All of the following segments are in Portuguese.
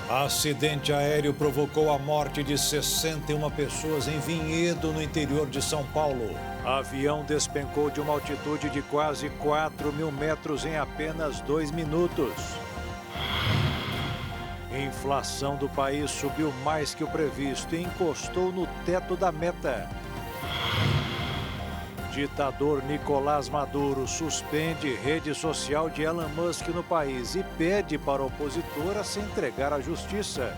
Acidente aéreo provocou a morte de 61 pessoas em Vinhedo, no interior de São Paulo. Avião despencou de uma altitude de quase 4.000 metros em apenas 2 minutos. Inflação do país subiu mais que o previsto e encostou no teto da meta. Ditador Nicolás Maduro suspende rede social de Elon Musk no país e pede para a opositora se entregar à justiça.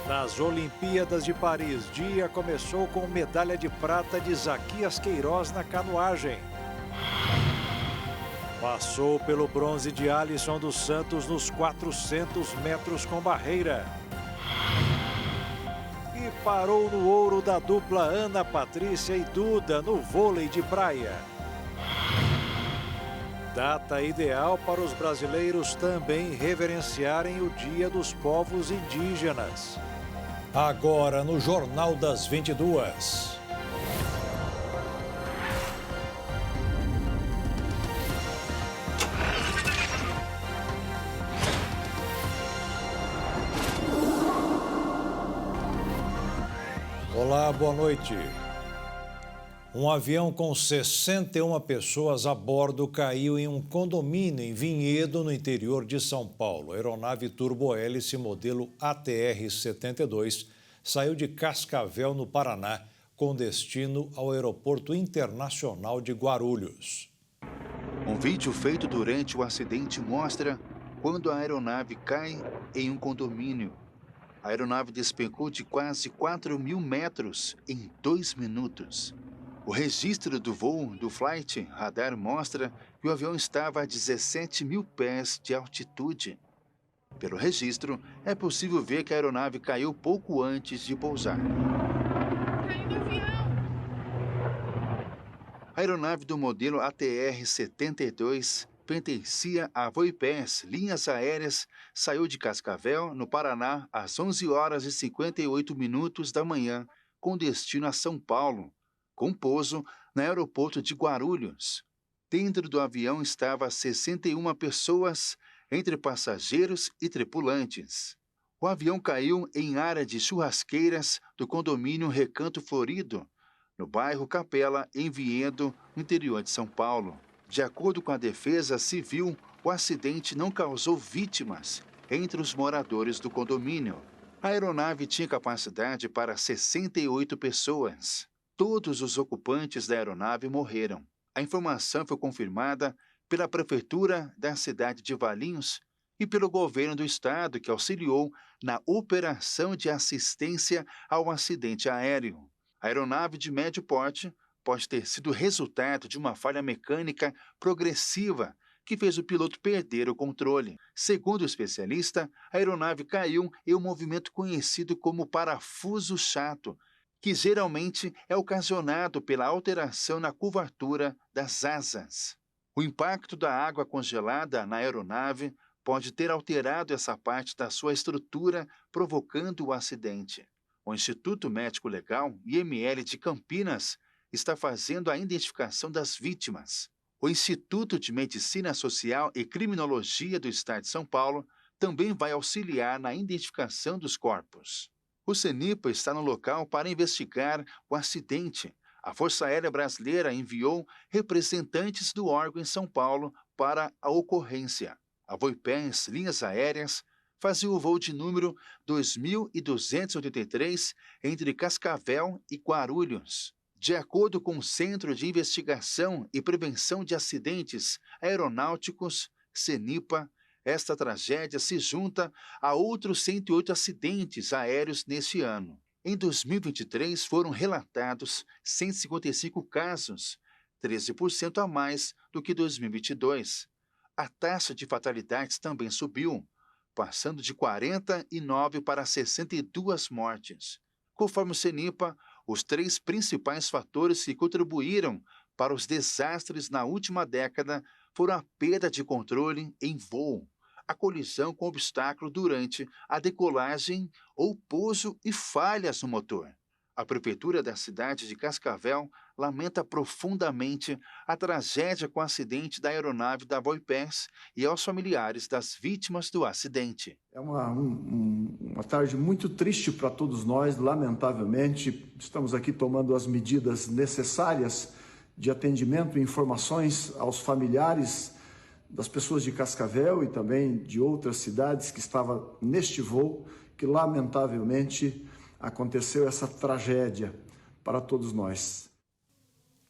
Nas Olimpíadas de Paris, dia começou com medalha de prata de Zaquias Queiroz na canoagem. Passou pelo bronze de Alisson dos Santos nos 400 metros com barreira. E parou no ouro da dupla Ana Patrícia e Duda no vôlei de praia. Data ideal para os brasileiros também reverenciarem o Dia dos Povos Indígenas. Agora no Jornal das 22. Olá, boa noite. Um avião com 61 pessoas a bordo caiu em um condomínio em Vinhedo, no interior de São Paulo. A aeronave turbohélice modelo ATR-72 saiu de Cascavel, no Paraná, com destino ao Aeroporto Internacional de Guarulhos. Um vídeo feito durante o acidente mostra quando a aeronave cai em um condomínio. A aeronave despencou de quase 4.000 metros em 2 minutos. O registro do voo do Flight Radar mostra que o avião estava a 17.000 pés de altitude. Pelo registro, é possível ver que a aeronave caiu pouco antes de pousar. Caiu do avião! A aeronave do modelo ATR-72 pertencia à Voipers Linhas Aéreas, saiu de Cascavel, no Paraná, às 11 horas e 58 minutos da manhã, com destino a São Paulo, com pouso no aeroporto de Guarulhos. Dentro do avião estavam 61 pessoas, entre passageiros e tripulantes. O avião caiu em área de churrasqueiras do condomínio Recanto Florido, no bairro Capela, em Vinhedo, no interior de São Paulo. De acordo com a Defesa Civil, o acidente não causou vítimas entre os moradores do condomínio. A aeronave tinha capacidade para 68 pessoas. Todos os ocupantes da aeronave morreram. A informação foi confirmada pela Prefeitura da cidade de Valinhos e pelo governo do estado, que auxiliou na operação de assistência ao acidente aéreo. A aeronave de médio porte pode ter sido resultado de uma falha mecânica progressiva que fez o piloto perder o controle. Segundo o especialista, a aeronave caiu em um movimento conhecido como parafuso chato, que geralmente é ocasionado pela alteração na curvatura das asas. O impacto da água congelada na aeronave pode ter alterado essa parte da sua estrutura, provocando o acidente. O Instituto Médico Legal, IML de Campinas, está fazendo a identificação das vítimas. O Instituto de Medicina Social e Criminologia do Estado de São Paulo também vai auxiliar na identificação dos corpos. O CENIPA está no local para investigar o acidente. A Força Aérea Brasileira enviou representantes do órgão em São Paulo para a ocorrência. A Voipers Linhas Aéreas fazia o voo de número 2283 entre Cascavel e Guarulhos. De acordo com o Centro de Investigação e Prevenção de Acidentes Aeronáuticos, CENIPA, esta tragédia se junta a outros 108 acidentes aéreos neste ano. Em 2023, foram relatados 155 casos, 13% a mais do que 2022. A taxa de fatalidades também subiu, passando de 49 para 62 mortes. Conforme o CENIPA, os 3 principais fatores que contribuíram para os desastres na última década foram a perda de controle em voo, a colisão com obstáculo durante a decolagem ou pouso e falhas no motor. A prefeitura da cidade de Cascavel lamenta profundamente a tragédia com o acidente da aeronave da Voipers e aos familiares das vítimas do acidente. É uma tarde muito triste para todos nós, lamentavelmente. Estamos aqui tomando as medidas necessárias de atendimento e informações aos familiares das pessoas de Cascavel e também de outras cidades que estavam neste voo, que lamentavelmente aconteceu essa tragédia para todos nós.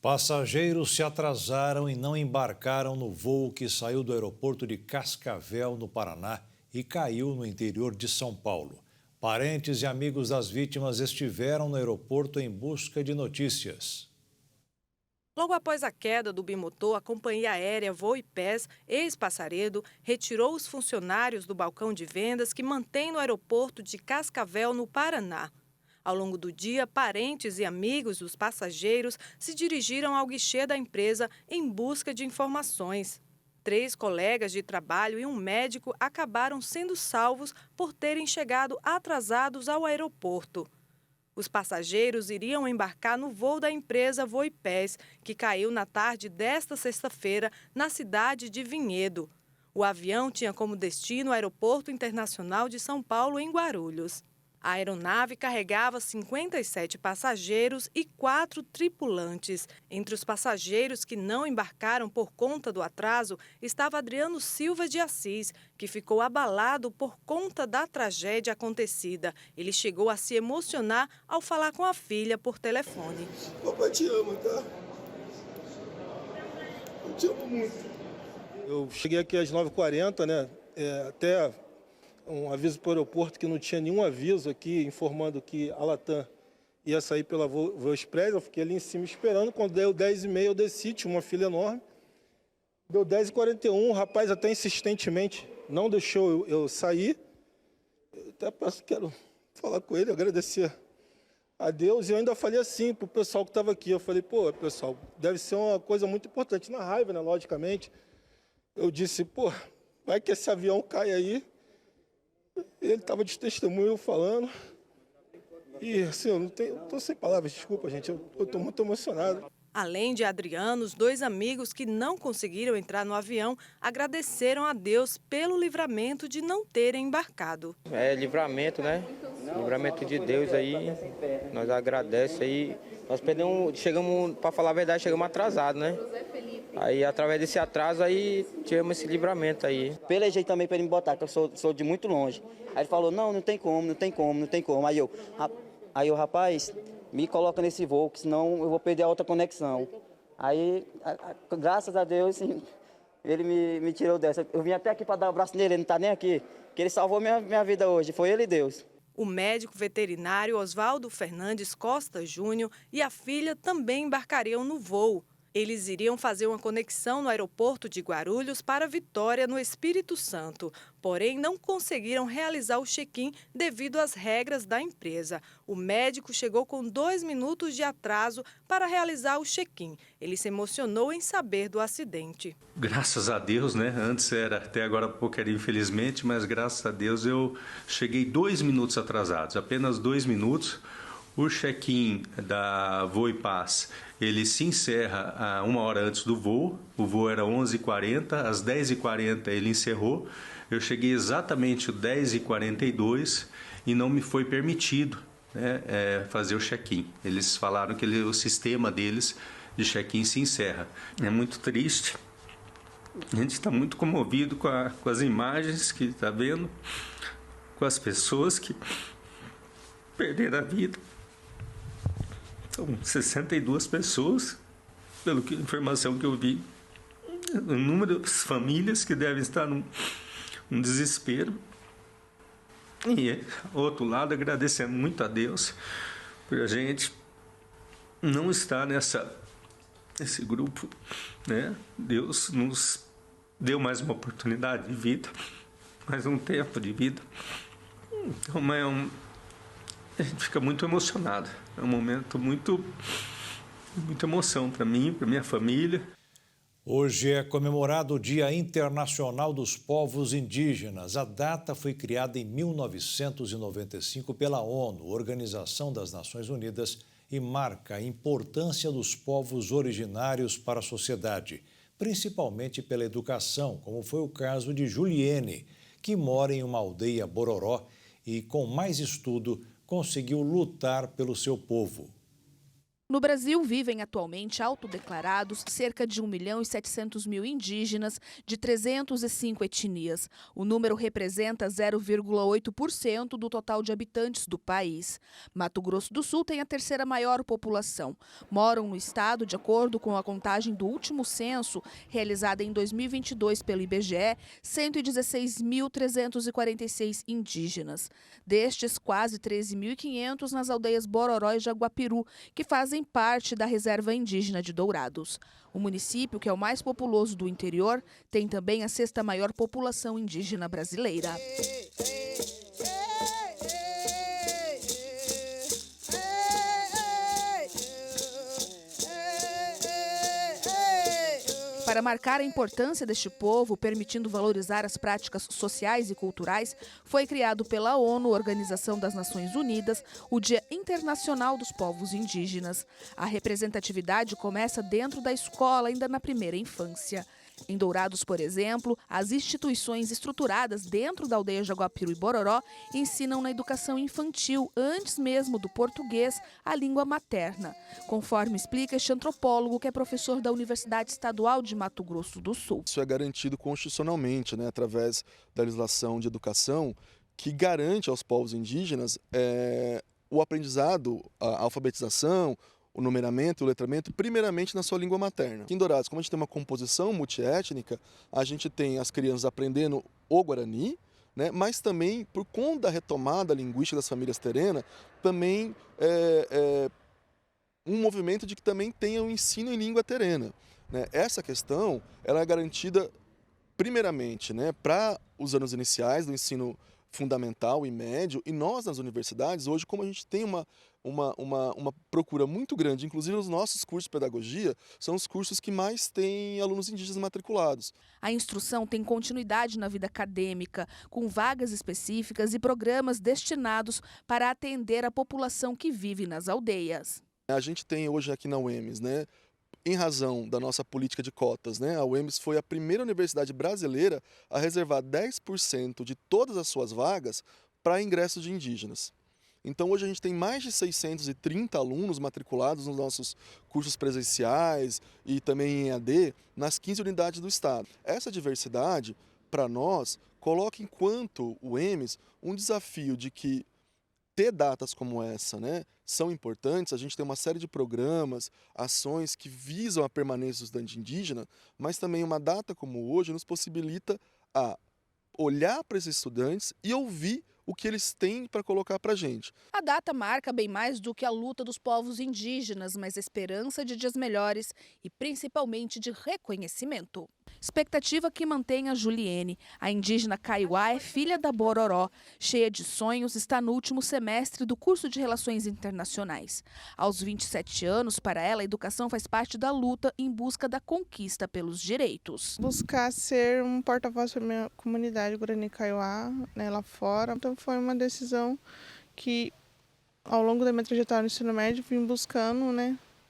Passageiros se atrasaram e não embarcaram no voo que saiu do aeroporto de Cascavel, no Paraná, e caiu no interior de São Paulo. Parentes e amigos das vítimas estiveram no aeroporto em busca de notícias. Logo após a queda do bimotor, a companhia aérea Voipers, ex-Passaredo, retirou os funcionários do balcão de vendas que mantém no aeroporto de Cascavel, no Paraná. Ao longo do dia, parentes e amigos dos passageiros se dirigiram ao guichê da empresa em busca de informações. 3 colegas de trabalho e um médico acabaram sendo salvos por terem chegado atrasados ao aeroporto. Os passageiros iriam embarcar no voo da empresa Voipers, que caiu na tarde desta sexta-feira na cidade de Vinhedo. O avião tinha como destino o Aeroporto Internacional de São Paulo, em Guarulhos. A aeronave carregava 57 passageiros e 4 tripulantes. Entre os passageiros que não embarcaram por conta do atraso estava Adriano Silva de Assis, que ficou abalado por conta da tragédia acontecida. Ele chegou a se emocionar ao falar com a filha por telefone. Papai te ama, tá? Eu te amo muito. Eu cheguei aqui às 9h40, né? Até um aviso para o aeroporto que não tinha nenhum aviso aqui informando que a Latam ia sair pela Voo Express. Eu fiquei ali em cima esperando. Quando deu 10h30 eu desci, tinha uma fila enorme. Deu 10h41, o rapaz até insistentemente não deixou eu sair. Eu até quero falar com ele, agradecer a Deus. E eu ainda falei assim para o pessoal que estava aqui. Eu falei, pô, pessoal, deve ser uma coisa muito importante. Na raiva, né, logicamente. Eu disse, pô, vai que esse avião cai aí. Ele estava de testemunho falando. E assim, eu não estou sem palavras, desculpa, gente. Eu estou muito emocionado. Além de Adriano, os 2 amigos que não conseguiram entrar no avião agradeceram a Deus pelo livramento de não terem embarcado. É livramento, né? Livramento de Deus aí. Nós agradecemos aí. Nós chegamos, para falar a verdade, chegamos atrasados, né? Aí, através desse atraso, aí tivemos esse livramento aí. Pelejei também para ele me botar, que eu sou de muito longe. Aí ele falou, não tem como. Aí eu, rapaz, me coloca nesse voo, que senão eu vou perder a outra conexão. Aí, graças a Deus, ele me tirou dessa. Eu vim até aqui para dar um abraço nele, ele não está nem aqui, que ele salvou minha vida hoje, foi ele e Deus. O médico veterinário Oswaldo Fernandes Costa Júnior e a filha também embarcariam no voo. Eles iriam fazer uma conexão no aeroporto de Guarulhos para Vitória, no Espírito Santo. Porém, não conseguiram realizar o check-in devido às regras da empresa. O médico chegou com 2 minutos de atraso para realizar o check-in. Ele se emocionou em saber do acidente. Graças a Deus, né? Antes era, até agora há pouco era infelizmente, mas graças a Deus eu cheguei 2 minutos atrasados, apenas 2 minutos. O check-in da Voipaz, ele se encerra 1 hora antes do voo. O voo era 11h40, às 10h40 ele encerrou. Eu cheguei exatamente às 10h42 e não me foi permitido, né, fazer o check-in. Eles falaram que o sistema deles de check-in se encerra. É muito triste. A gente está muito comovido com as imagens que está vendo, com as pessoas que perderam a vida. São 62 pessoas, pela informação que eu vi. O número de famílias que devem estar num desespero. E, outro lado, agradecendo muito a Deus por a gente não estar nesse grupo, né? Deus nos deu mais uma oportunidade de vida, mais um tempo de vida. Então, a gente fica muito emocionado. É um momento muita emoção para mim, para minha família. Hoje é comemorado o Dia Internacional dos Povos Indígenas. A data foi criada em 1995 pela ONU, Organização das Nações Unidas, e marca a importância dos povos originários para a sociedade, principalmente pela educação, como foi o caso de Juliene, que mora em uma aldeia Bororó e, com mais estudo, conseguiu lutar pelo seu povo. No Brasil, vivem atualmente autodeclarados cerca de 1.700.000 indígenas de 305 etnias. O número representa 0,8% do total de habitantes do país. Mato Grosso do Sul tem a terceira maior população. Moram no estado, de acordo com a contagem do último censo, realizada em 2022 pelo IBGE, 116.346 indígenas. Destes, quase 13.500 nas aldeias Bororó e Jaguapiru, que fazem parte da Reserva Indígena de Dourados. O município, que é o mais populoso do interior, tem também a sexta maior população indígena brasileira. Para marcar a importância deste povo, permitindo valorizar as práticas sociais e culturais, foi criado pela ONU, Organização das Nações Unidas, o Dia Internacional dos Povos Indígenas. A representatividade começa dentro da escola, ainda na primeira infância. Em Dourados, por exemplo, as instituições estruturadas dentro da aldeia Jaguapiru e Bororó ensinam na educação infantil, antes mesmo do português, a língua materna. Conforme explica este antropólogo, que é professor da Universidade Estadual de Mato Grosso do Sul. Isso é garantido constitucionalmente, através da legislação de educação, que garante aos povos indígenas o aprendizado, a alfabetização, o numeramento, o letramento, primeiramente na sua língua materna. Aqui em Dourados, como a gente tem uma composição multiétnica, a gente tem as crianças aprendendo o Guarani, mas também, por conta da retomada linguística das famílias terenas, também um movimento de que também tenha o ensino em língua terena. Essa questão ela é garantida primeiramente para os anos iniciais do ensino fundamental e médio, e nós nas universidades, hoje, como a gente tem uma procura muito grande, inclusive os nossos cursos de pedagogia, são os cursos que mais têm alunos indígenas matriculados. A instrução tem continuidade na vida acadêmica, com vagas específicas e programas destinados para atender a população que vive nas aldeias. A gente tem hoje aqui na UEMS, em razão da nossa política de cotas, a UEMS foi a primeira universidade brasileira a reservar 10% de todas as suas vagas para ingresso de indígenas. Então hoje a gente tem mais de 630 alunos matriculados nos nossos cursos presenciais e também em EAD nas 15 unidades do estado. Essa diversidade, para nós, coloca enquanto UEMS um desafio de que ter datas como essa, são importantes. A gente tem uma série de programas, ações que visam a permanência do estudante indígena, mas também uma data como hoje nos possibilita a olhar para esses estudantes e ouvir o que eles têm para colocar para a gente. A data marca bem mais do que a luta dos povos indígenas, mas a esperança de dias melhores e principalmente de reconhecimento. Expectativa que mantém a Juliene. A indígena Kaiowá é filha da Bororó. Cheia de sonhos, está no último semestre do curso de Relações Internacionais. Aos 27 anos, para ela, a educação faz parte da luta em busca da conquista pelos direitos. Buscar ser um porta-voz para a minha comunidade Guarani Kaiowá, lá fora. Então foi uma decisão que, ao longo da minha trajetória no ensino médio, vim buscando,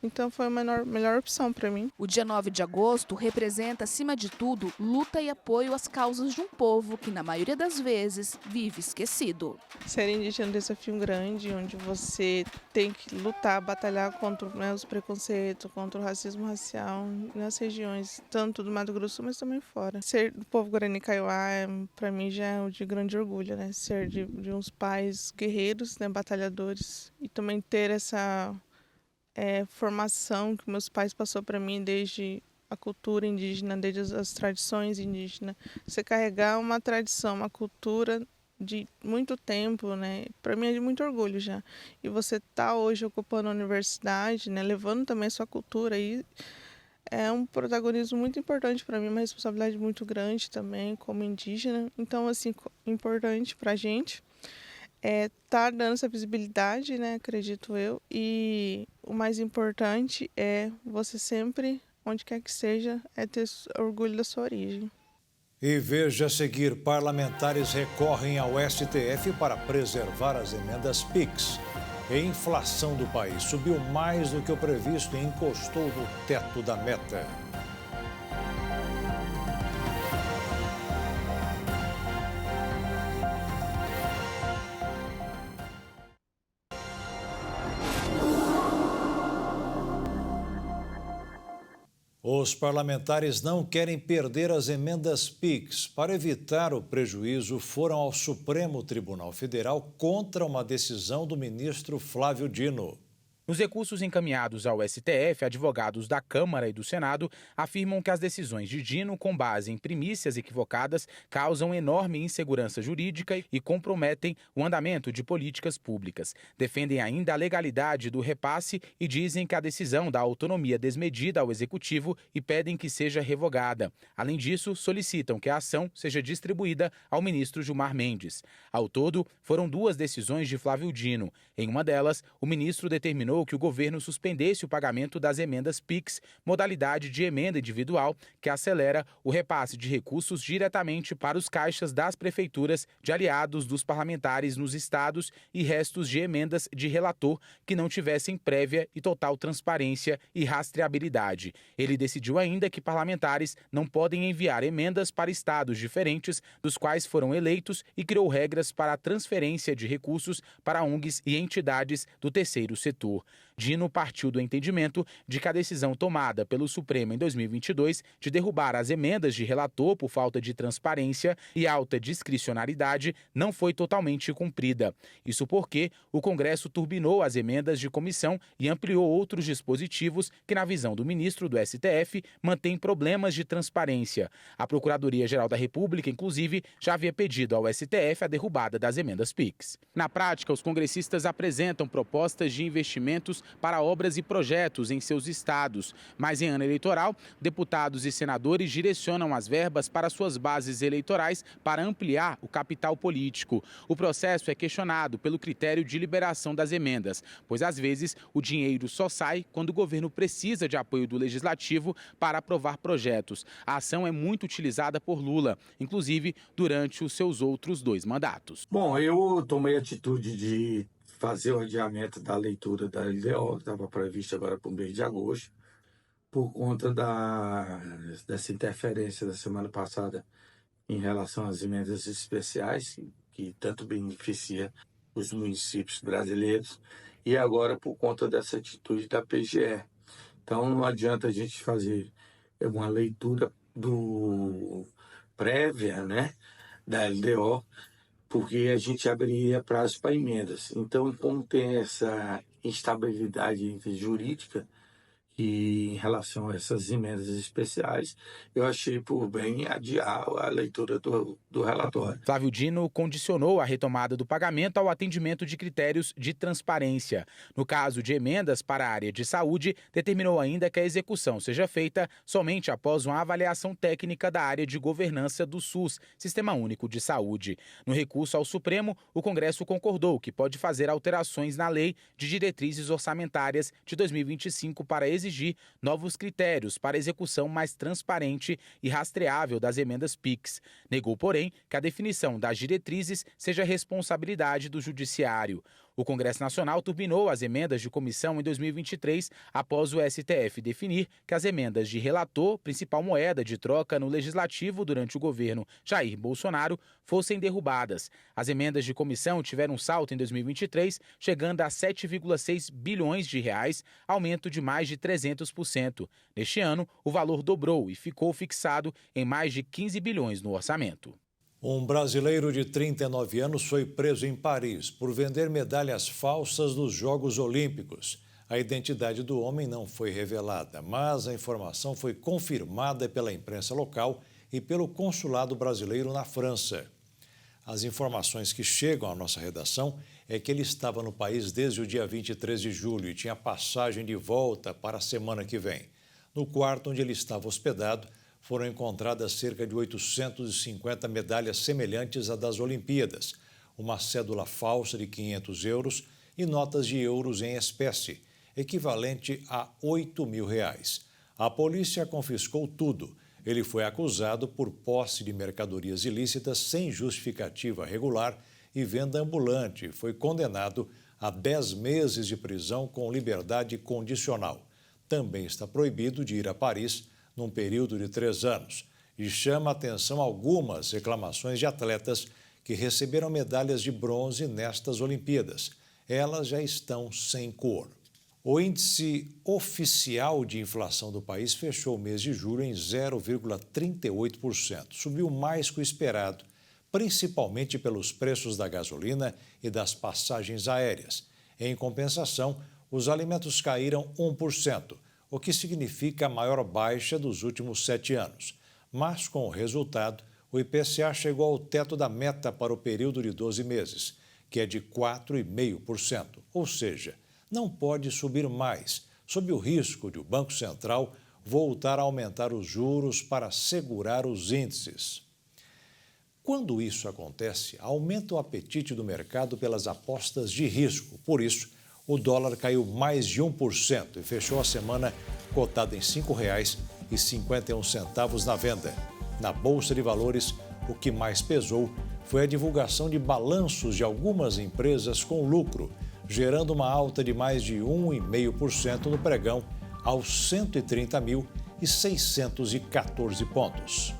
Então foi a melhor opção para mim. O dia 9 de agosto representa, acima de tudo, luta e apoio às causas de um povo que, na maioria das vezes, vive esquecido. Ser indígena é um desafio grande, onde você tem que lutar, batalhar contra os preconceitos, contra o racismo racial nas regiões, tanto do Mato Grosso, mas também fora. Ser do povo Guarani Kaiowá, para mim, já é de grande orgulho, Ser de uns pais guerreiros, batalhadores, e também ter essa formação que meus pais passou para mim desde a cultura indígena, desde as tradições indígenas. Você carregar uma tradição, uma cultura de muito tempo, para mim é de muito orgulho já. E você tá hoje ocupando a universidade, levando também a sua cultura, aí é um protagonismo muito importante para mim, uma responsabilidade muito grande também como indígena. Então, assim, importante para a gente. Tá dando essa visibilidade, acredito eu, e o mais importante é você sempre onde quer que seja, é ter orgulho da sua origem. E veja a seguir, parlamentares recorrem ao STF para preservar as emendas PIX. A inflação do país subiu mais do que o previsto e encostou no teto da meta. Os parlamentares não querem perder as emendas PIX. Para evitar o prejuízo, foram ao Supremo Tribunal Federal contra uma decisão do ministro Flávio Dino. Nos recursos encaminhados ao STF, advogados da Câmara e do Senado afirmam que as decisões de Dino, com base em primícias equivocadas, causam enorme insegurança jurídica e comprometem o andamento de políticas públicas. Defendem ainda a legalidade do repasse e dizem que a decisão dá autonomia desmedida ao Executivo e pedem que seja revogada. Além disso, solicitam que a ação seja distribuída ao ministro Gilmar Mendes. Ao todo, foram 2 decisões de Flávio Dino. Em uma delas, o ministro determinou que o governo suspendesse o pagamento das emendas PIX, modalidade de emenda individual que acelera o repasse de recursos diretamente para os caixas das prefeituras de aliados dos parlamentares nos estados e restos de emendas de relator que não tivessem prévia e total transparência e rastreabilidade. Ele decidiu ainda que parlamentares não podem enviar emendas para estados diferentes dos quais foram eleitos e criou regras para a transferência de recursos para ONGs e entidades do terceiro setor. Dino partiu do entendimento de que a decisão tomada pelo Supremo em 2022 de derrubar as emendas de relator por falta de transparência e alta discricionariedade não foi totalmente cumprida. Isso porque o Congresso turbinou as emendas de comissão e ampliou outros dispositivos que, na visão do ministro do STF, mantêm problemas de transparência. A Procuradoria-Geral da República, inclusive, já havia pedido ao STF a derrubada das emendas PIX. Na prática, os congressistas apresentam propostas de investimentos para obras e projetos em seus estados. Mas em ano eleitoral, deputados e senadores direcionam as verbas para suas bases eleitorais para ampliar o capital político. O processo é questionado pelo critério de liberação das emendas, pois às vezes o dinheiro só sai quando o governo precisa de apoio do legislativo para aprovar projetos. A ação é muito utilizada por Lula, inclusive durante os seus outros 2 mandatos. Bom, eu tomei a atitude de fazer o adiamento da leitura da LDO, que estava prevista agora para o mês de agosto, por conta dessa interferência da semana passada em relação às emendas especiais, que tanto beneficia os municípios brasileiros, e agora por conta dessa atitude da PGE. Então não adianta a gente fazer uma leitura prévia, né, da LDO, porque a gente abriria prazo para emendas. Então, como tem essa instabilidade jurídica e em relação a essas emendas especiais, eu achei por bem adiar a leitura do relatório. Flávio Dino condicionou a retomada do pagamento ao atendimento de critérios de transparência. No caso de emendas para a área de saúde, determinou ainda que a execução seja feita somente após uma avaliação técnica da área de governança do SUS, Sistema Único de Saúde. No recurso ao Supremo, o Congresso concordou que pode fazer alterações na Lei de Diretrizes Orçamentárias de 2025 para exigir novos critérios para execução mais transparente e rastreável das emendas PIX. Negou, porém, que a definição das diretrizes seja responsabilidade do Judiciário. O Congresso Nacional turbinou as emendas de comissão em 2023, após o STF definir que as emendas de relator, principal moeda de troca no Legislativo durante o governo Jair Bolsonaro, fossem derrubadas. As emendas de comissão tiveram um salto em 2023, chegando a 7,6 bilhões de reais, aumento de mais de 300%. Neste ano, o valor dobrou e ficou fixado em mais de 15 bilhões no orçamento. Um brasileiro de 39 anos foi preso em Paris por vender medalhas falsas dos Jogos Olímpicos. A identidade do homem não foi revelada, mas a informação foi confirmada pela imprensa local e pelo consulado brasileiro na França. As informações que chegam à nossa redação é que ele estava no país desde o dia 23 de julho e tinha passagem de volta para a semana que vem. No quarto onde ele estava hospedado, foram encontradas cerca de 850 medalhas semelhantes à das Olimpíadas, uma cédula falsa de 500 euros e notas de euros em espécie, equivalente a R$ 8.000. A polícia confiscou tudo. Ele foi acusado por posse de mercadorias ilícitas sem justificativa regular e venda ambulante. Foi condenado a 10 meses de prisão com liberdade condicional. Também está proibido de ir a Paris num período de 3 anos. E chama a atenção algumas reclamações de atletas que receberam medalhas de bronze nestas Olimpíadas. Elas já estão sem cor. O índice oficial de inflação do país fechou o mês de julho em 0,38%. Subiu mais que o esperado, principalmente pelos preços da gasolina e das passagens aéreas. Em compensação, os alimentos caíram 1%, o que significa a maior baixa dos últimos 7 anos. Mas, com o resultado, o IPCA chegou ao teto da meta para o período de 12 meses, que é de 4,5%, ou seja, não pode subir mais, sob o risco de o Banco Central voltar a aumentar os juros para segurar os índices. Quando isso acontece, aumenta o apetite do mercado pelas apostas de risco. Por isso, o dólar caiu mais de 1% e fechou a semana cotado em R$ 5,51 na venda. Na Bolsa de Valores, o que mais pesou foi a divulgação de balanços de algumas empresas com lucro, gerando uma alta de mais de 1,5% no pregão aos 130.614 pontos.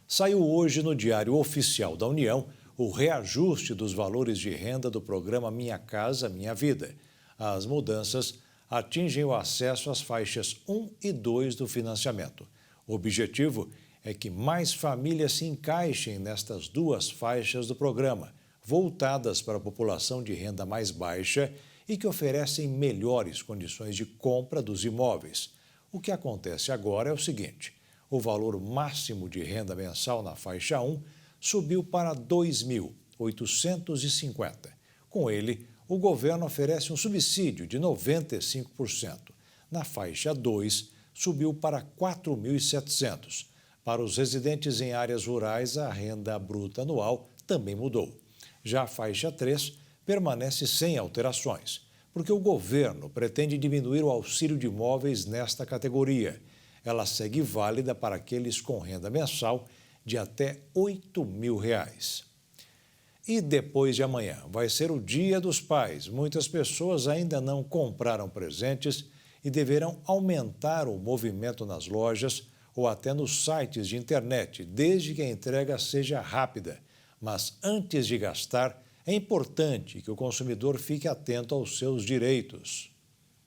Saiu hoje no Diário Oficial da União o reajuste dos valores de renda do programa Minha Casa, Minha Vida. As mudanças atingem o acesso às faixas 1 e 2 do financiamento. O objetivo é que mais famílias se encaixem nestas duas faixas do programa, voltadas para a população de renda mais baixa e que oferecem melhores condições de compra dos imóveis. O que acontece agora é o seguinte: o valor máximo de renda mensal na faixa 1 subiu para R$ 2.850. Com ele, o governo oferece um subsídio de 95%. Na faixa 2, subiu para R$ 4.700. Para os residentes em áreas rurais, a renda bruta anual também mudou. Já a faixa 3 permanece sem alterações, porque o governo pretende diminuir o auxílio de imóveis nesta categoria. Ela segue válida para aqueles com renda mensal de até R$ 8.000. E depois de amanhã vai ser o Dia dos Pais. Muitas pessoas ainda não compraram presentes e deverão aumentar o movimento nas lojas ou até nos sites de internet, desde que a entrega seja rápida. Mas antes de gastar, é importante que o consumidor fique atento aos seus direitos.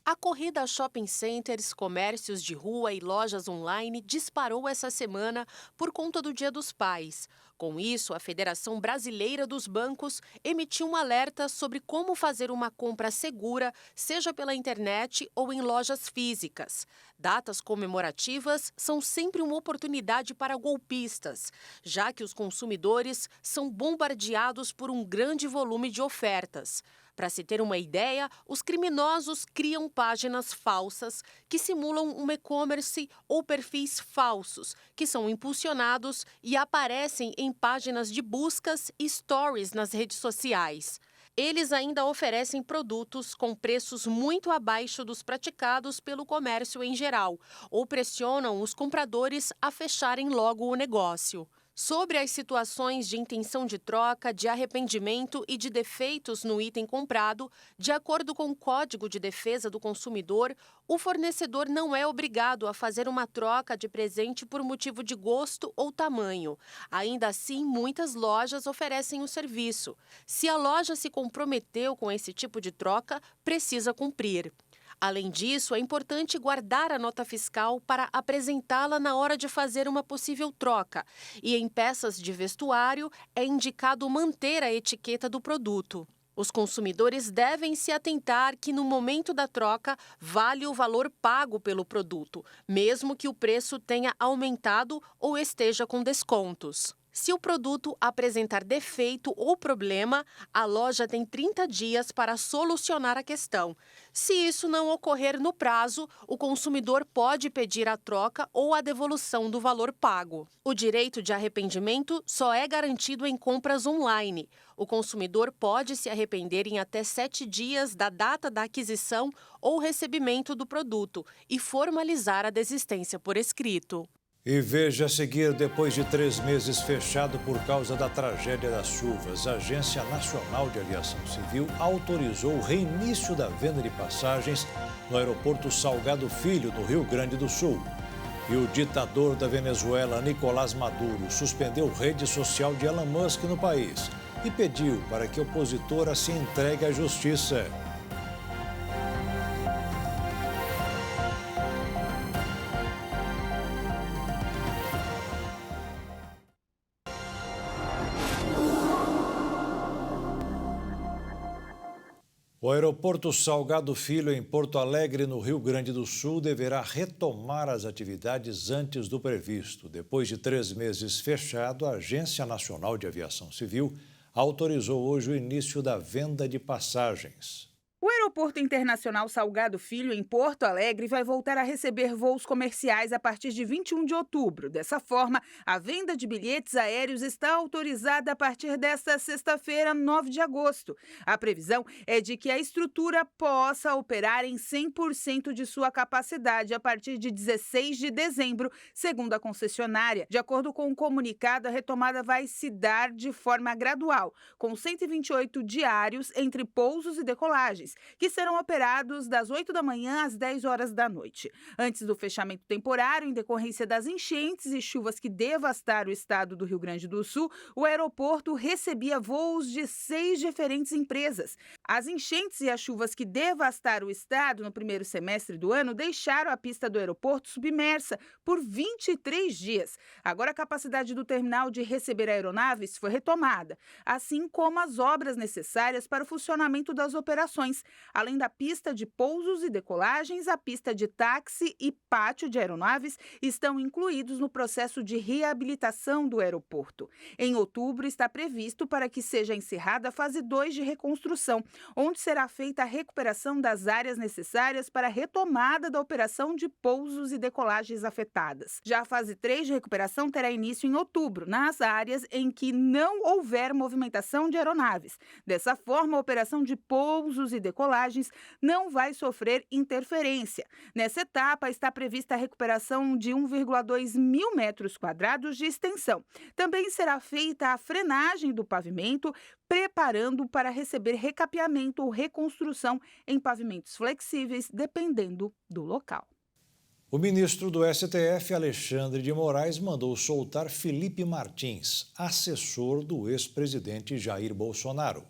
A corrida a shopping centers, comércios de rua e lojas online disparou essa semana por conta do Dia dos Pais. Com isso, a Federação Brasileira dos Bancos emitiu um alerta sobre como fazer uma compra segura, seja pela internet ou em lojas físicas. Datas comemorativas são sempre uma oportunidade para golpistas, já que os consumidores são bombardeados por um grande volume de ofertas. Para se ter uma ideia, os criminosos criam páginas falsas que simulam um e-commerce ou perfis falsos, que são impulsionados e aparecem em páginas de buscas e stories nas redes sociais. Eles ainda oferecem produtos com preços muito abaixo dos praticados pelo comércio em geral, ou pressionam os compradores a fecharem logo o negócio. Sobre as situações de intenção de troca, de arrependimento e de defeitos no item comprado, de acordo com o Código de Defesa do Consumidor, o fornecedor não é obrigado a fazer uma troca de presente por motivo de gosto ou tamanho. Ainda assim, muitas lojas oferecem o serviço. Se a loja se comprometeu com esse tipo de troca, precisa cumprir. Além disso, é importante guardar a nota fiscal para apresentá-la na hora de fazer uma possível troca. E em peças de vestuário, é indicado manter a etiqueta do produto. Os consumidores devem se atentar que, no momento da troca, vale o valor pago pelo produto, mesmo que o preço tenha aumentado ou esteja com descontos. Se o produto apresentar defeito ou problema, a loja tem 30 dias para solucionar a questão. Se isso não ocorrer no prazo, o consumidor pode pedir a troca ou a devolução do valor pago. O direito de arrependimento só é garantido em compras online. O consumidor pode se arrepender em até 7 dias da data da aquisição ou recebimento do produto e formalizar a desistência por escrito. E veja a seguir, depois de 3 meses fechado por causa da tragédia das chuvas, a Agência Nacional de Aviação Civil autorizou o reinício da venda de passagens no aeroporto Salgado Filho, no Rio Grande do Sul. E o ditador da Venezuela, Nicolás Maduro, suspendeu rede social de Elon Musk no país e pediu para que a opositora se entregue à justiça. O aeroporto Salgado Filho, em Porto Alegre, no Rio Grande do Sul, deverá retomar as atividades antes do previsto. Depois de 3 meses fechado, a Agência Nacional de Aviação Civil autorizou hoje o início da venda de passagens. O Aeroporto Internacional Salgado Filho, em Porto Alegre, vai voltar a receber voos comerciais a partir de 21 de outubro. Dessa forma, a venda de bilhetes aéreos está autorizada a partir desta sexta-feira, 9 de agosto. A previsão é de que a estrutura possa operar em 100% de sua capacidade a partir de 16 de dezembro, segundo a concessionária. De acordo com o comunicado, a retomada vai se dar de forma gradual, com 128 diários entre pousos e decolagens, que serão operados das 8 da manhã às 10 horas da noite. Antes do fechamento temporário, em decorrência das enchentes e chuvas que devastaram o estado do Rio Grande do Sul, o aeroporto recebia voos de 6 diferentes empresas. As enchentes e as chuvas que devastaram o estado no primeiro semestre do ano deixaram a pista do aeroporto submersa por 23 dias. Agora, a capacidade do terminal de receber aeronaves foi retomada, assim como as obras necessárias para o funcionamento das operações. Além da pista de pousos e decolagens, a pista de táxi e pátio de aeronaves estão incluídos no processo de reabilitação do aeroporto. Em outubro, está previsto para que seja encerrada a fase 2 de reconstrução, onde será feita a recuperação das áreas necessárias para a retomada da operação de pousos e decolagens afetadas. Já a fase 3 de recuperação terá início em outubro, nas áreas em que não houver movimentação de aeronaves. Dessa forma, a operação de pousos e decolagens não vai sofrer interferência. Nessa etapa, está prevista a recuperação de 1,2 mil metros quadrados de extensão. Também será feita a frenagem do pavimento, preparando para receber recapeamento ou reconstrução em pavimentos flexíveis, dependendo do local. O ministro do STF, Alexandre de Moraes, mandou soltar Felipe Martins, assessor do ex-presidente Jair Bolsonaro.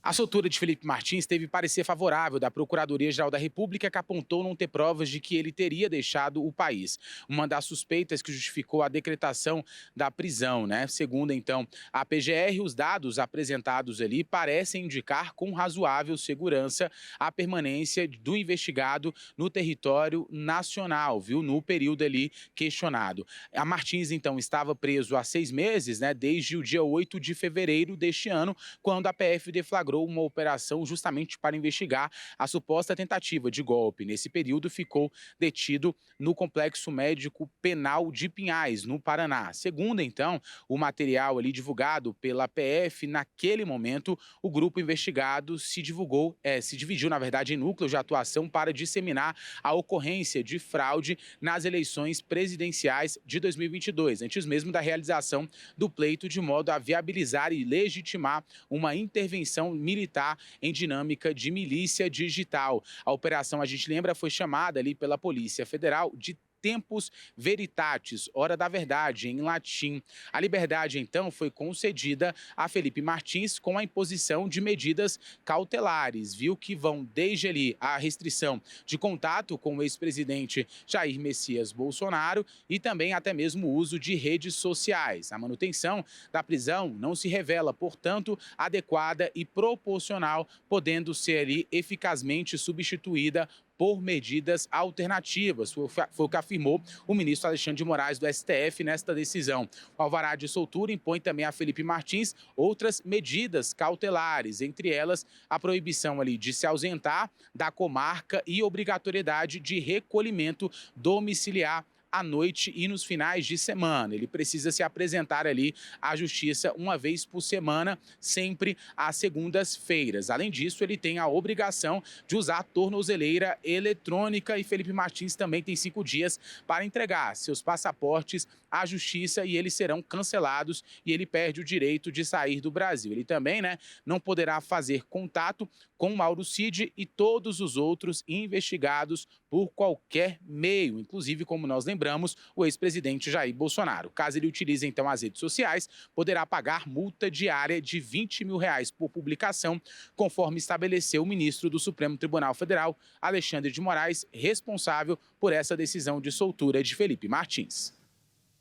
A soltura de Felipe Martins teve parecer favorável da Procuradoria-Geral da República, que apontou não ter provas de que ele teria deixado o país. Uma das suspeitas que justificou a decretação da prisão, né? Segundo, então, a PGR, os dados apresentados ali parecem indicar com razoável segurança a permanência do investigado no território nacional, viu? No período ali questionado. A Martins, então, estava preso há 6 meses, né? Desde o dia 8 de fevereiro deste ano, quando a PF deflagrou uma operação justamente para investigar a suposta tentativa de golpe. Nesse período, ficou detido no Complexo Médico Penal de Pinhais, no Paraná. Segundo, então, o material ali divulgado pela PF, naquele momento, o grupo investigado se dividiu, na verdade, em núcleos de atuação para disseminar a ocorrência de fraude nas eleições presidenciais de 2022, antes mesmo da realização do pleito, de modo a viabilizar e legitimar uma intervenção militar em dinâmica de milícia digital. A operação, a gente lembra, foi chamada ali pela Polícia Federal de Tempus Veritatis, hora da verdade, em latim. A liberdade, então, foi concedida a Felipe Martins com a imposição de medidas cautelares, viu, que vão desde ali a restrição de contato com o ex-presidente Jair Messias Bolsonaro e também até mesmo o uso de redes sociais. A manutenção da prisão não se revela, portanto, adequada e proporcional, podendo ser ali eficazmente substituída por medidas alternativas. Foi o que afirmou o ministro Alexandre de Moraes do STF nesta decisão. O alvará de soltura impõe também a Felipe Martins outras medidas cautelares, entre elas a proibição ali de se ausentar da comarca e obrigatoriedade de recolhimento domiciliar à noite e nos finais de semana. Ele precisa se apresentar ali à justiça uma vez por semana, sempre às segundas-feiras. Além disso, ele tem a obrigação de usar a tornozeleira eletrônica e Felipe Martins também tem 5 dias para entregar seus passaportes à justiça e eles serão cancelados e ele perde o direito de sair do Brasil. Ele também, não poderá fazer contato com Mauro Cid e todos os outros investigados por qualquer meio, inclusive, como nós lembramos, o ex-presidente Jair Bolsonaro. Caso ele utilize, então, as redes sociais, poderá pagar multa diária de R$20 mil por publicação, conforme estabeleceu o ministro do Supremo Tribunal Federal, Alexandre de Moraes, responsável por essa decisão de soltura de Felipe Martins.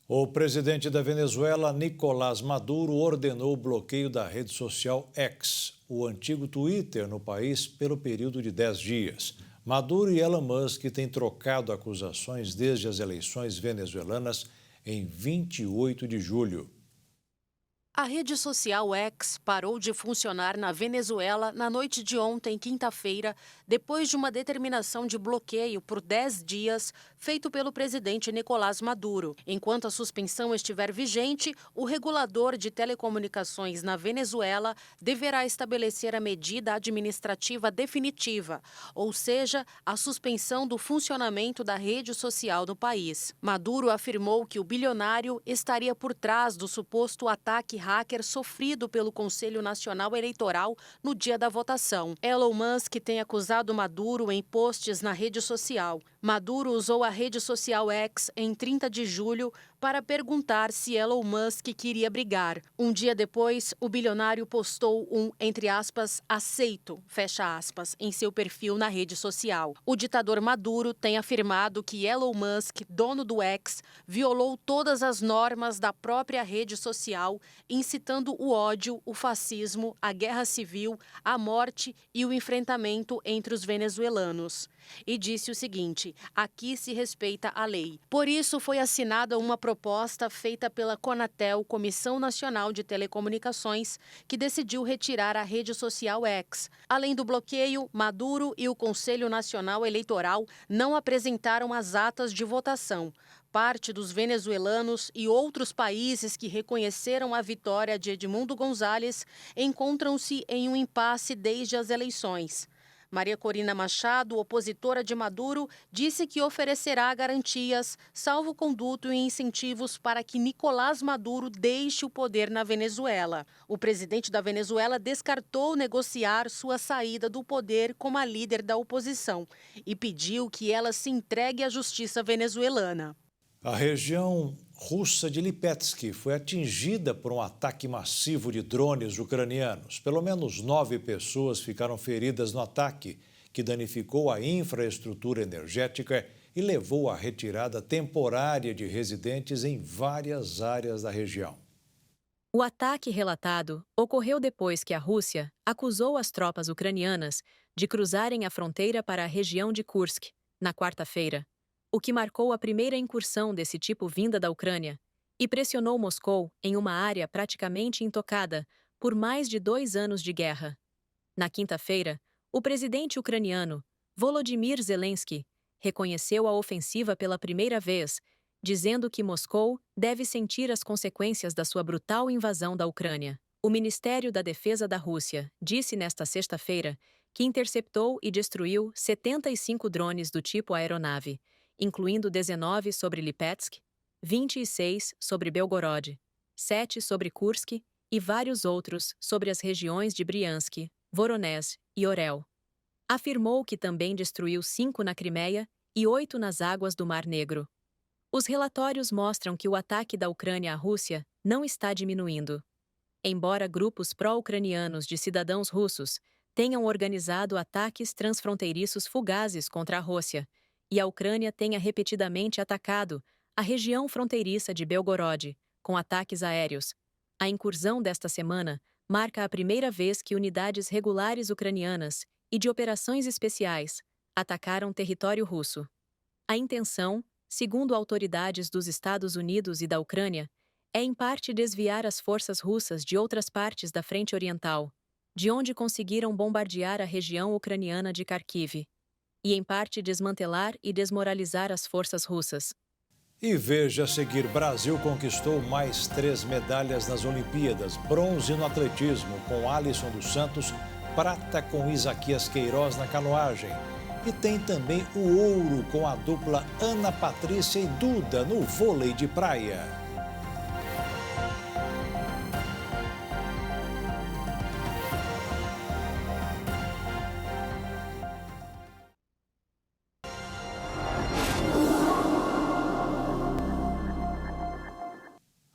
O presidente da Venezuela, Nicolás Maduro, ordenou o bloqueio da rede social X, o antigo Twitter, no país pelo período de 10 dias. Maduro e Elon Musk têm trocado acusações desde as eleições venezuelanas em 28 de julho. A rede social X parou de funcionar na Venezuela na noite de ontem, quinta-feira, depois de uma determinação de bloqueio por 10 dias feito pelo presidente Nicolás Maduro. Enquanto a suspensão estiver vigente, o regulador de telecomunicações na Venezuela deverá estabelecer a medida administrativa definitiva, ou seja, a suspensão do funcionamento da rede social no país. Maduro afirmou que o bilionário estaria por trás do suposto ataque hacker sofrido pelo Conselho Nacional Eleitoral no dia da votação. Elon Musk tem acusado Maduro em posts na rede social. Maduro usou a rede social X em 30 de julho para perguntar se Elon Musk queria brigar. Um dia depois, o bilionário postou um, entre aspas, aceito, fecha aspas, em seu perfil na rede social. O ditador Maduro tem afirmado que Elon Musk, dono do X, violou todas as normas da própria rede social, incitando o ódio, o fascismo, a guerra civil, a morte e o enfrentamento entre os venezuelanos. E disse o seguinte: aqui se respeita a lei. Por isso foi assinada uma proposta feita pela Conatel, Comissão Nacional de Telecomunicações, que decidiu retirar a rede social X. Além do bloqueio, Maduro e o Conselho Nacional Eleitoral não apresentaram as atas de votação. Parte dos venezuelanos e outros países que reconheceram a vitória de Edmundo González encontram-se em um impasse desde as eleições. Maria Corina Machado, opositora de Maduro, disse que oferecerá garantias, salvo-conduto e incentivos para que Nicolás Maduro deixe o poder na Venezuela. O presidente da Venezuela descartou negociar sua saída do poder como a líder da oposição e pediu que ela se entregue à justiça venezuelana. A região russa de Lipetsk foi atingida por um ataque massivo de drones ucranianos. Pelo menos 9 pessoas ficaram feridas no ataque, que danificou a infraestrutura energética e levou à retirada temporária de residentes em várias áreas da região. O ataque relatado ocorreu depois que a Rússia acusou as tropas ucranianas de cruzarem a fronteira para a região de Kursk, na quarta-feira, o que marcou a primeira incursão desse tipo vinda da Ucrânia e pressionou Moscou em uma área praticamente intocada por mais de 2 anos de guerra. Na quinta-feira, o presidente ucraniano, Volodymyr Zelensky, reconheceu a ofensiva pela primeira vez, dizendo que Moscou deve sentir as consequências da sua brutal invasão da Ucrânia. O Ministério da Defesa da Rússia disse nesta sexta-feira que interceptou e destruiu 75 drones do tipo aeronave, incluindo 19 sobre Lipetsk, 26 sobre Belgorod, 7 sobre Kursk e vários outros sobre as regiões de Briansk, Voronezh e Orel. Afirmou que também destruiu 5 na Crimeia e 8 nas águas do Mar Negro. Os relatórios mostram que o ataque da Ucrânia à Rússia não está diminuindo. Embora grupos pró-ucranianos de cidadãos russos tenham organizado ataques transfronteiriços fugazes contra a Rússia, e a Ucrânia tenha repetidamente atacado a região fronteiriça de Belgorod com ataques aéreos, a incursão desta semana marca a primeira vez que unidades regulares ucranianas e de operações especiais atacaram território russo. A intenção, segundo autoridades dos Estados Unidos e da Ucrânia, é em parte desviar as forças russas de outras partes da frente oriental, de onde conseguiram bombardear a região ucraniana de Kharkiv, e em parte desmantelar e desmoralizar as forças russas. E veja a seguir, Brasil conquistou mais 3 medalhas nas Olimpíadas. Bronze no atletismo com Alisson dos Santos, prata com Isaquias Queiroz na canoagem. E tem também o ouro com a dupla Ana Patrícia e Duda no vôlei de praia.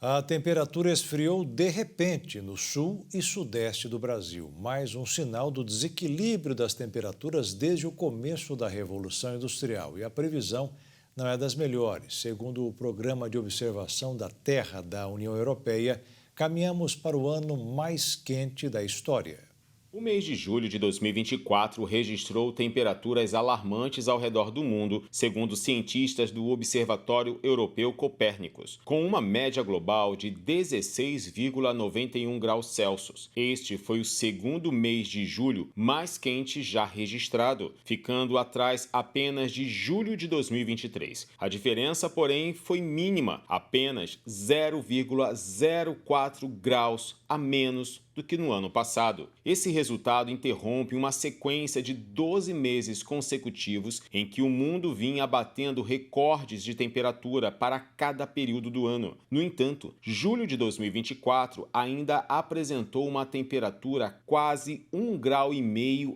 A temperatura esfriou de repente no sul e sudeste do Brasil. Mais um sinal do desequilíbrio das temperaturas desde o começo da Revolução Industrial. E a previsão não é das melhores. Segundo o Programa de Observação da Terra da União Europeia, caminhamos para o ano mais quente da história. O mês de julho de 2024 registrou temperaturas alarmantes ao redor do mundo, segundo cientistas do Observatório Europeu Copérnicos, com uma média global de 16,91 graus Celsius. Este foi o segundo mês de julho mais quente já registrado, ficando atrás apenas de julho de 2023. A diferença, porém, foi mínima, apenas 0,04 graus a menos do que no ano passado. Esse resultado interrompe uma sequência de 12 meses consecutivos em que o mundo vinha batendo recordes de temperatura para cada período do ano. No entanto, julho de 2024 ainda apresentou uma temperatura quase 1,5 grau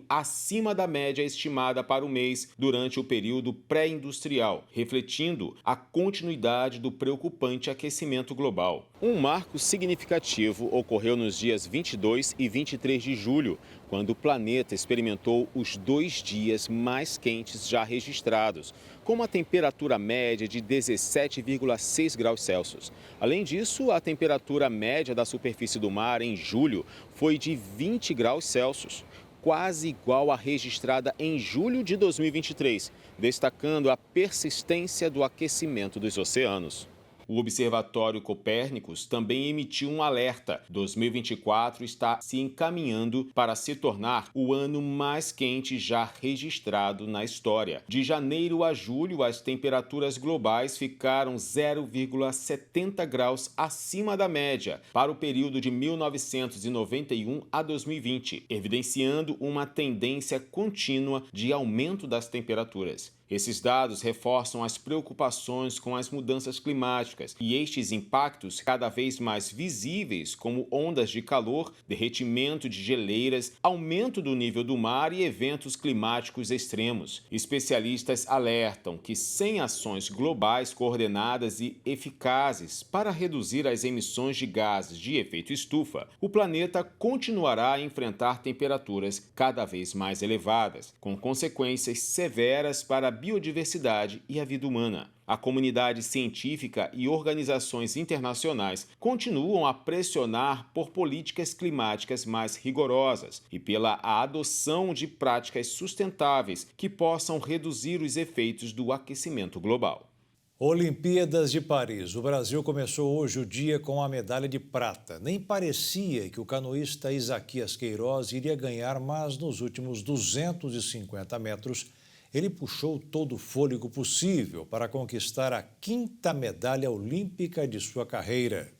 acima da média estimada para o mês durante o período pré-industrial, refletindo a continuidade do preocupante aquecimento global. Um marco significativo ocorreu nos dias 22 e 23 de julho, quando o planeta experimentou os 2 dias mais quentes já registrados, com uma temperatura média de 17,6 graus Celsius. Além disso, a temperatura média da superfície do mar em julho foi de 20 graus Celsius, quase igual à registrada em julho de 2023, destacando a persistência do aquecimento dos oceanos. O Observatório Copérnicos também emitiu um alerta. 2024 está se encaminhando para se tornar o ano mais quente já registrado na história. De janeiro a julho, as temperaturas globais ficaram 0,70 graus acima da média para o período de 1991 a 2020, evidenciando uma tendência contínua de aumento das temperaturas. Esses dados reforçam as preocupações com as mudanças climáticas e estes impactos cada vez mais visíveis, como ondas de calor, derretimento de geleiras, aumento do nível do mar e eventos climáticos extremos. Especialistas alertam que sem ações globais coordenadas e eficazes para reduzir as emissões de gases de efeito estufa, o planeta continuará a enfrentar temperaturas cada vez mais elevadas, com consequências severas para a biodiversidade e a vida humana. A comunidade científica e organizações internacionais continuam a pressionar por políticas climáticas mais rigorosas e pela adoção de práticas sustentáveis que possam reduzir os efeitos do aquecimento global. Olimpíadas de Paris. O Brasil começou hoje o dia com a medalha de prata. Nem parecia que o canoísta Isaquias Queiroz iria ganhar, mas nos últimos 250 metros, ele puxou todo o fôlego possível para conquistar a 5ª medalha olímpica de sua carreira.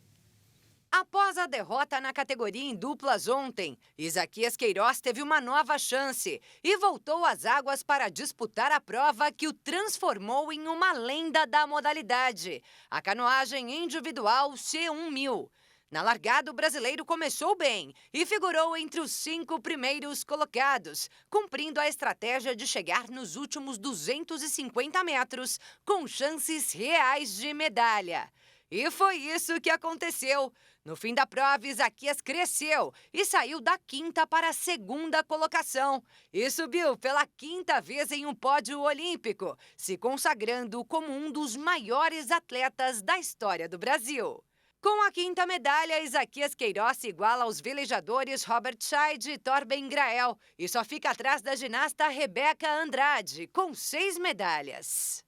Após a derrota na categoria em duplas ontem, Isaquias Queiroz teve uma nova chance e voltou às águas para disputar a prova que o transformou em uma lenda da modalidade, a canoagem individual C1000. Na largada, o brasileiro começou bem e figurou entre os 5 primeiros colocados, cumprindo a estratégia de chegar nos últimos 250 metros com chances reais de medalha. E foi isso que aconteceu. No fim da prova, Isaquias cresceu e saiu da 5ª para a 2ª colocação e subiu pela 5ª vez em um pódio olímpico, se consagrando como um dos maiores atletas da história do Brasil. Com a quinta medalha, Isaquias Queiroz se iguala aos velejadores Robert Scheid e Torben Grael e só fica atrás da ginasta Rebeca Andrade, com 6 medalhas.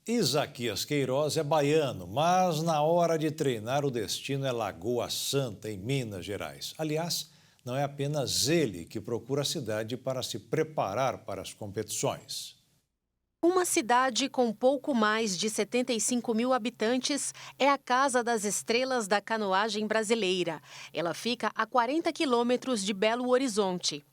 Isaquias Queiroz é baiano, mas na hora de treinar o destino é Lagoa Santa, em Minas Gerais. Aliás, não é apenas ele que procura a cidade para se preparar para as competições. Uma cidade com pouco mais de 75 mil habitantes é a Casa das Estrelas da canoagem brasileira. Ela fica a 40 quilômetros de Belo Horizonte.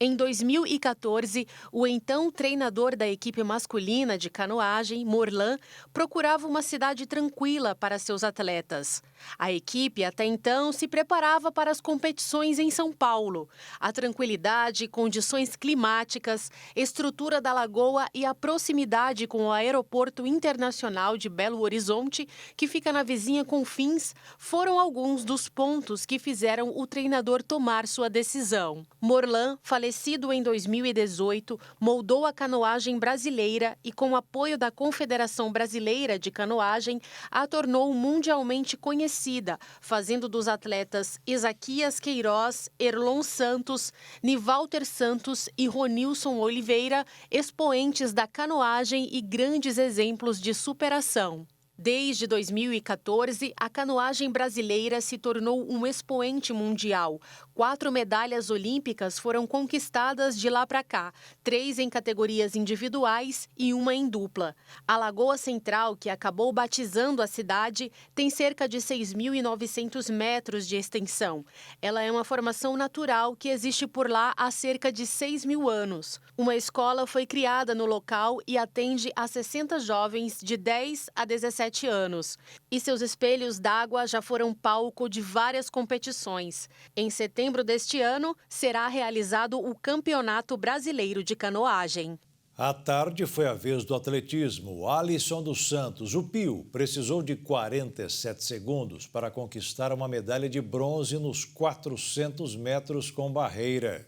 Em 2014, o então treinador da equipe masculina de canoagem, Morlan, procurava uma cidade tranquila para seus atletas. A equipe, até então, se preparava para as competições em São Paulo. A tranquilidade, condições climáticas, estrutura da lagoa e a proximidade com o Aeroporto Internacional de Belo Horizonte, que fica na vizinha Confins, foram alguns dos pontos que fizeram o treinador tomar sua decisão. Morlan, falecido em 2018, moldou a canoagem brasileira e, com o apoio da Confederação Brasileira de Canoagem, a tornou mundialmente conhecida, fazendo dos atletas Isaquias Queiroz, Erlon Santos, Nivalter Santos e Ronilson Oliveira expoentes da canoagem e grandes exemplos de superação. Desde 2014, a canoagem brasileira se tornou um expoente mundial. 4 medalhas olímpicas foram conquistadas de lá para cá, 3 em categorias individuais e 1 em dupla. A Lagoa Central, que acabou batizando a cidade, tem cerca de 6.900 metros de extensão. Ela é uma formação natural que existe por lá há cerca de 6.000 anos. Uma escola foi criada no local e atende a 60 jovens de 10 a 17 anos. E seus espelhos d'água já foram palco de várias competições. Em setembro deste ano, será realizado o Campeonato Brasileiro de Canoagem. À tarde foi a vez do atletismo. Alisson dos Santos, o Pio, precisou de 47 segundos para conquistar uma medalha de bronze nos 400 metros com barreira.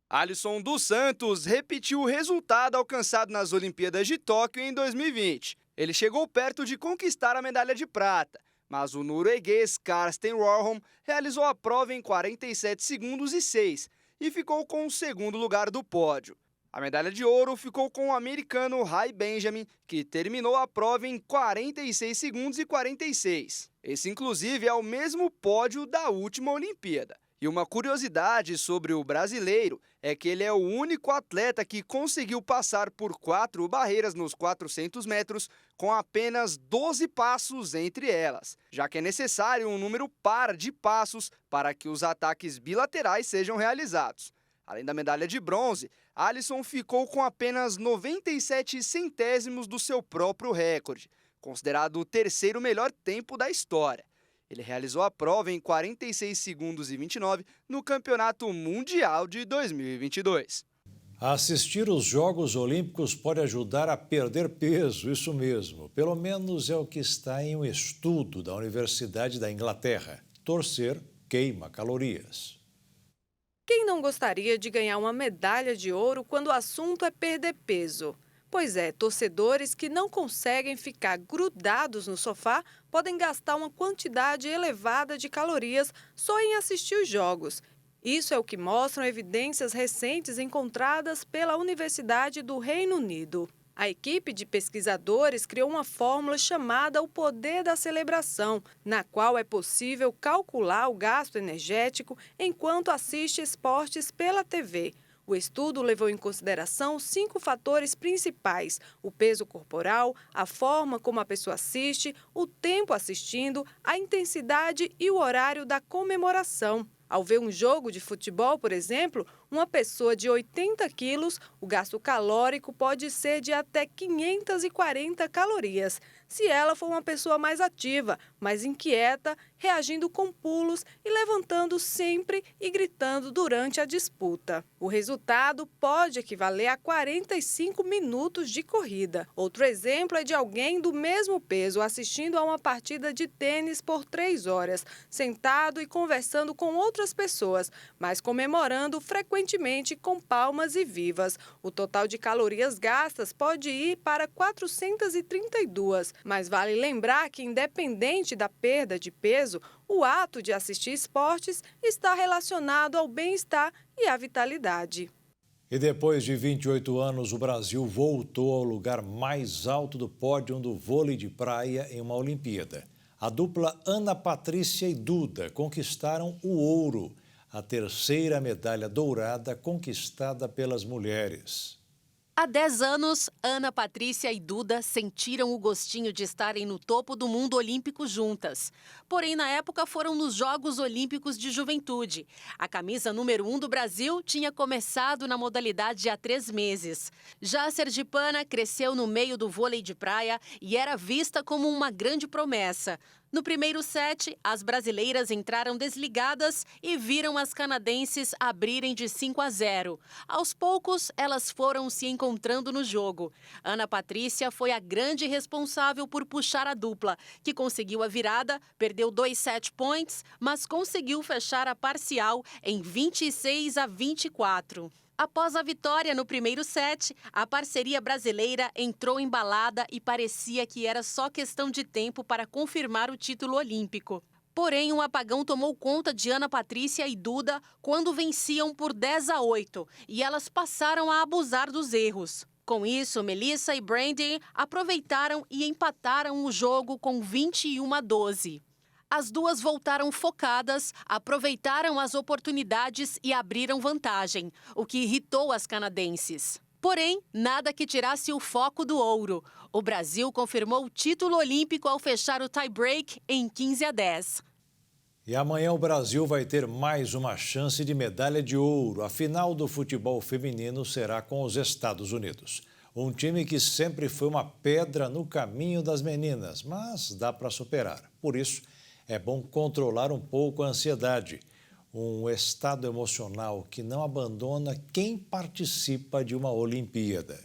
Alisson dos Santos repetiu o resultado alcançado nas Olimpíadas de Tóquio em 2020. Ele chegou perto de conquistar a medalha de prata, mas o norueguês Karsten Warholm realizou a prova em 47 segundos e 6 e ficou com o segundo lugar do pódio. A medalha de ouro ficou com o americano Ray Benjamin, que terminou a prova em 46 segundos e 46. Esse, inclusive, é o mesmo pódio da última Olimpíada. E uma curiosidade sobre o brasileiro é que ele é o único atleta que conseguiu passar por 4 barreiras nos 400 metros com apenas 12 passos entre elas, já que é necessário um número par de passos para que os ataques bilaterais sejam realizados. Além da medalha de bronze, Alisson ficou com apenas 97 centésimos do seu próprio recorde, considerado o terceiro melhor tempo da história. Ele realizou a prova em 46 segundos e 29 no Campeonato Mundial de 2022. Assistir os Jogos Olímpicos pode ajudar a perder peso, isso mesmo. Pelo menos é o que está em um estudo da Universidade da Inglaterra. Torcer queima calorias. Quem não gostaria de ganhar uma medalha de ouro quando o assunto é perder peso? Pois é, torcedores que não conseguem ficar grudados no sofá podem gastar uma quantidade elevada de calorias só em assistir os jogos. Isso é o que mostram evidências recentes encontradas pela Universidade do Reino Unido. A equipe de pesquisadores criou uma fórmula chamada o poder da celebração, na qual é possível calcular o gasto energético enquanto assiste esportes pela TV. O estudo levou em consideração 5 fatores principais: o peso corporal, a forma como a pessoa assiste, o tempo assistindo, a intensidade e o horário da comemoração. Ao ver um jogo de futebol, por exemplo, uma pessoa de 80 quilos, o gasto calórico pode ser de até 540 calorias. Se ela for uma pessoa mais ativa, mais inquieta, reagindo com pulos e levantando sempre e gritando durante a disputa. O resultado pode equivaler a 45 minutos de corrida. Outro exemplo é de alguém do mesmo peso assistindo a uma partida de tênis por 3 horas, sentado e conversando com outras pessoas, mas comemorando frequentemente com palmas e vivas. O total de calorias gastas pode ir para 432. Mas vale lembrar que, independente da perda de peso, o ato de assistir esportes está relacionado ao bem-estar e à vitalidade. E depois de 28 anos, o Brasil voltou ao lugar mais alto do pódio do vôlei de praia em uma Olimpíada. A dupla Ana Patrícia e Duda conquistaram o ouro, a terceira medalha dourada conquistada pelas mulheres. Há 10 anos, Ana Patrícia e Duda sentiram o gostinho de estarem no topo do mundo olímpico juntas. Porém, na época, foram nos Jogos Olímpicos de Juventude. A camisa número 1 do Brasil tinha começado na modalidade há 3 meses. Já a sergipana cresceu no meio do vôlei de praia e era vista como uma grande promessa. No primeiro set, as brasileiras entraram desligadas e viram as canadenses abrirem de 5-0. Aos poucos, elas foram se encontrando no jogo. Ana Patrícia foi a grande responsável por puxar a dupla, que conseguiu a virada, perdeu 2 set points, mas conseguiu fechar a parcial em 26-24. Após a vitória no primeiro set, a parceria brasileira entrou embalada e parecia que era só questão de tempo para confirmar o título olímpico. Porém, um apagão tomou conta de Ana Patrícia e Duda quando venciam por 10-8 e elas passaram a abusar dos erros. Com isso, Melissa e Brandy aproveitaram e empataram o jogo com 21-12. As duas voltaram focadas, aproveitaram as oportunidades e abriram vantagem, o que irritou as canadenses. Porém, nada que tirasse o foco do ouro. O Brasil confirmou o título olímpico ao fechar o tie-break em 15-10. E amanhã o Brasil vai ter mais uma chance de medalha de ouro. A final do futebol feminino será com os Estados Unidos. Um time que sempre foi uma pedra no caminho das meninas, mas dá para superar. Por isso, é bom controlar um pouco a ansiedade, um estado emocional que não abandona quem participa de uma Olimpíada.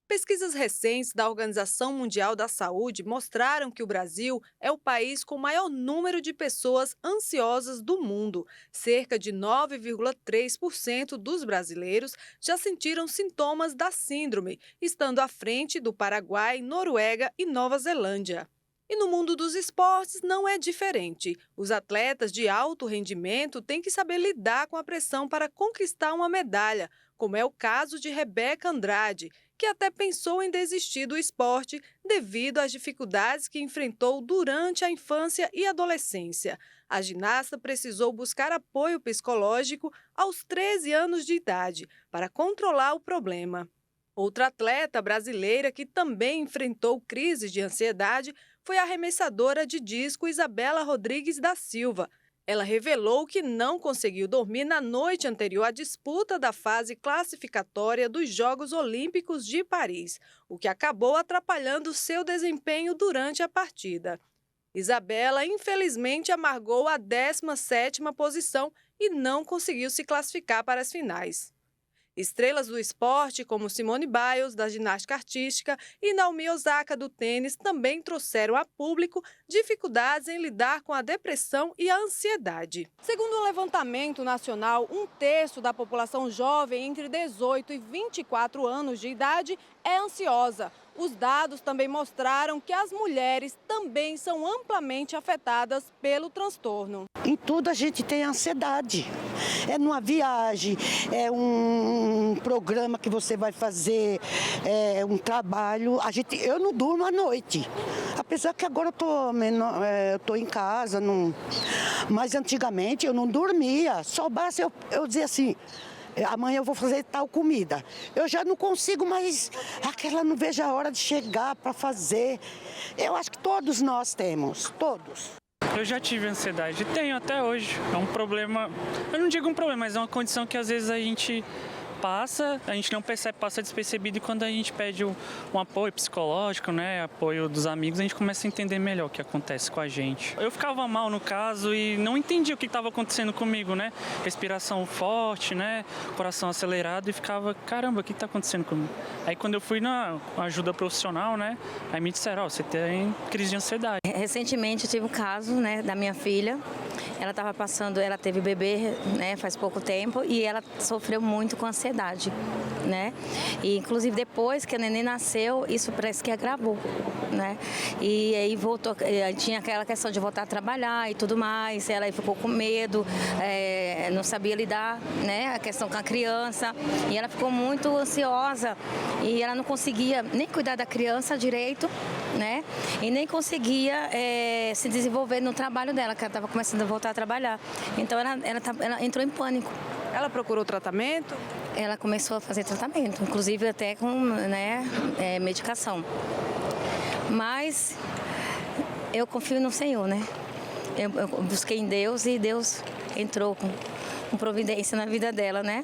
Pesquisas recentes da Organização Mundial da Saúde mostraram que o Brasil é o país com o maior número de pessoas ansiosas do mundo. Cerca de 9,3% dos brasileiros já sentiram sintomas da síndrome, estando à frente do Paraguai, Noruega e Nova Zelândia. E no mundo dos esportes não é diferente. Os atletas de alto rendimento têm que saber lidar com a pressão para conquistar uma medalha, como é o caso de Rebeca Andrade, que até pensou em desistir do esporte devido às dificuldades que enfrentou durante a infância e adolescência. A ginasta precisou buscar apoio psicológico aos 13 anos de idade para controlar o problema. Outra atleta brasileira que também enfrentou crises de ansiedade foi a arremessadora de disco Isabela Rodrigues da Silva. Ela revelou que não conseguiu dormir na noite anterior à disputa da fase classificatória dos Jogos Olímpicos de Paris, o que acabou atrapalhando seu desempenho durante a partida. Isabela, infelizmente, amargou a 17ª posição e não conseguiu se classificar para as finais. Estrelas do esporte como Simone Biles, da ginástica artística, e Naomi Osaka, do tênis, também trouxeram a público dificuldades em lidar com a depressão e a ansiedade. Segundo o levantamento nacional, 1/3 da população jovem entre 18 e 24 anos de idade é ansiosa. Os dados também mostraram que as mulheres também são amplamente afetadas pelo transtorno. Em tudo a gente tem ansiedade. É numa viagem, é um programa que você vai fazer, é um trabalho. Eu não durmo à noite. Apesar que agora eu tô em casa, mas antigamente eu não dormia. Só basta eu dizer assim: amanhã eu vou fazer tal comida. Eu já não consigo mais, não vejo a hora de chegar para fazer. Eu acho que todos nós temos, todos. Eu já tive ansiedade, tenho até hoje. É um problema, eu não digo um problema, mas é uma condição que às vezes a gente a gente não percebe, passa despercebido, e quando a gente pede um apoio psicológico, né, apoio dos amigos, a gente começa a entender melhor o que acontece com a gente. Eu ficava mal no caso e não entendia o que estava acontecendo comigo, né? Respiração forte, né? Coração acelerado, e ficava, caramba, o que está acontecendo comigo? Aí quando eu fui na ajuda profissional, né, aí me disseram, você tem crise de ansiedade. Recentemente eu tive um caso, né, da minha filha. Ela teve bebê, né, faz pouco tempo, e ela sofreu muito com ansiedade. ansiedade, né? E inclusive depois que a neném nasceu, isso parece que agravou, né? E aí voltou, tinha aquela questão de voltar a trabalhar e tudo mais, ela ficou com medo, não sabia lidar, né? A questão com a criança, e ela ficou muito ansiosa e ela não conseguia nem cuidar da criança direito, né? E nem conseguia se desenvolver no trabalho dela, que ela estava começando a voltar a trabalhar. Então ela entrou em pânico. Ela procurou tratamento? Ela começou a fazer tratamento, inclusive até com, né, medicação. Mas eu confio no Senhor, né? Eu busquei em Deus e Deus entrou com providência na vida dela, né?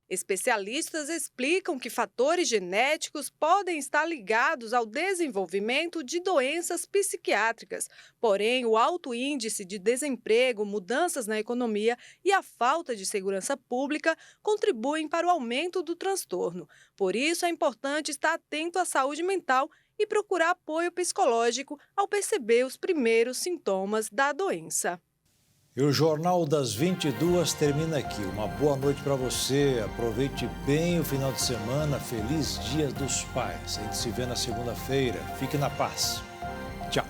Especialistas explicam que fatores genéticos podem estar ligados ao desenvolvimento de doenças psiquiátricas. Porém, o alto índice de desemprego, mudanças na economia e a falta de segurança pública contribuem para o aumento do transtorno. Por isso, é importante estar atento à saúde mental e procurar apoio psicológico ao perceber os primeiros sintomas da doença. E o Jornal das 22 termina aqui. Uma boa noite para você. Aproveite bem o final de semana. Feliz Dia dos Pais. A gente se vê na segunda-feira. Fique na paz. Tchau.